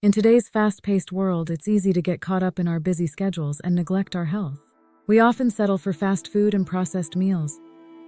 In today's fast-paced world, it's easy to get caught up in our busy schedules and neglect our health. We often settle for fast food and processed meals,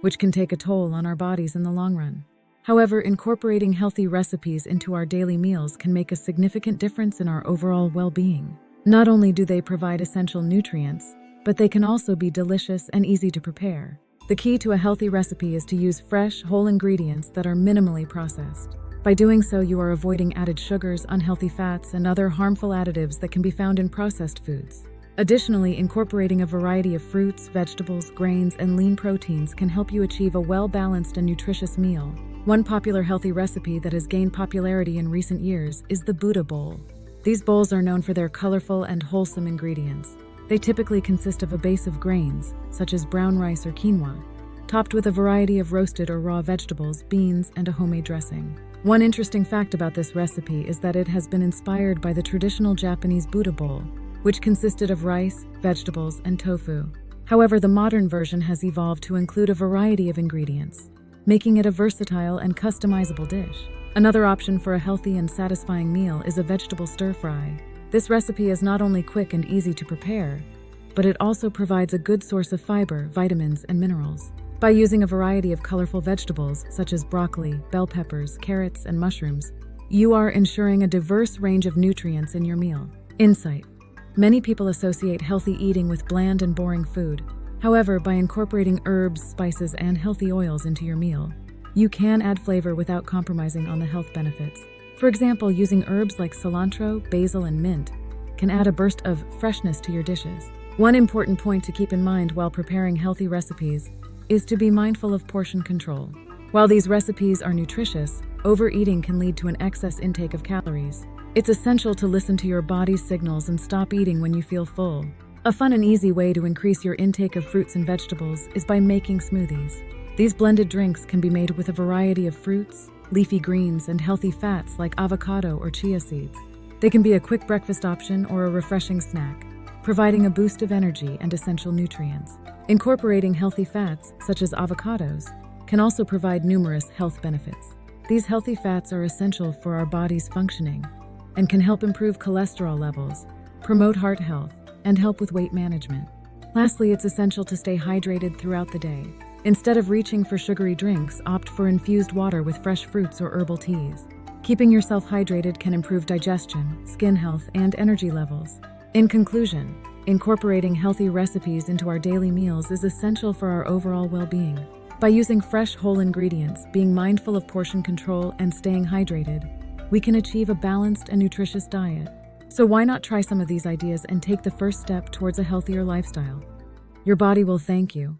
which can take a toll on our bodies in the long run. However, incorporating healthy recipes into our daily meals can make a significant difference in our overall well-being. Not only do they provide essential nutrients, but they can also be delicious and easy to prepare. The key to a healthy recipe is to use fresh, whole ingredients that are minimally processed. By doing so, you are avoiding added sugars, unhealthy fats, and other harmful additives that can be found in processed foods. Additionally, incorporating a variety of fruits, vegetables, grains, and lean proteins can help you achieve a well-balanced and nutritious meal. One popular healthy recipe that has gained popularity in recent years is the Buddha bowl. These bowls are known for their colorful and wholesome ingredients. They typically consist of a base of grains, such as brown rice or quinoa, topped with a variety of roasted or raw vegetables, beans, and a homemade dressing. One interesting fact about this recipe is that it has been inspired by the traditional Japanese Buddha bowl, which consisted of rice, vegetables, and tofu. However, the modern version has evolved to include a variety of ingredients, making it a versatile and customizable dish. Another option for a healthy and satisfying meal is a vegetable stir-fry. This recipe is not only quick and easy to prepare, but it also provides a good source of fiber, vitamins, and minerals. By using a variety of colorful vegetables such as broccoli, bell peppers, carrots, and mushrooms, you are ensuring a diverse range of nutrients in your meal. Insight: many people associate healthy eating with bland and boring food. However, by incorporating herbs, spices, and healthy oils into your meal, you can add flavor without compromising on the health benefits. For example, using herbs like cilantro, basil, and mint can add a burst of freshness to your dishes. One important point to keep in mind while preparing healthy recipes is to be mindful of portion control. While these recipes are nutritious, overeating can lead to an excess intake of calories. It's essential to listen to your body's signals and stop eating when you feel full. A fun and easy way to increase your intake of fruits and vegetables is by making smoothies. These blended drinks can be made with a variety of fruits, leafy greens, and healthy fats like avocado or chia seeds. They can be a quick breakfast option or a refreshing snack, providing a boost of energy and essential nutrients. Incorporating healthy fats, such as avocados, can also provide numerous health benefits. These healthy fats are essential for our body's functioning and can help improve cholesterol levels, promote heart health, and help with weight management. Lastly, it's essential to stay hydrated throughout the day. Instead of reaching for sugary drinks, opt for infused water with fresh fruits or herbal teas. Keeping yourself hydrated can improve digestion, skin health, and energy levels. In conclusion, incorporating healthy recipes into our daily meals is essential for our overall well-being. By using fresh, whole ingredients, being mindful of portion control, and staying hydrated, we can achieve a balanced and nutritious diet. So why not try some of these ideas and take the first step towards a healthier lifestyle? Your body will thank you.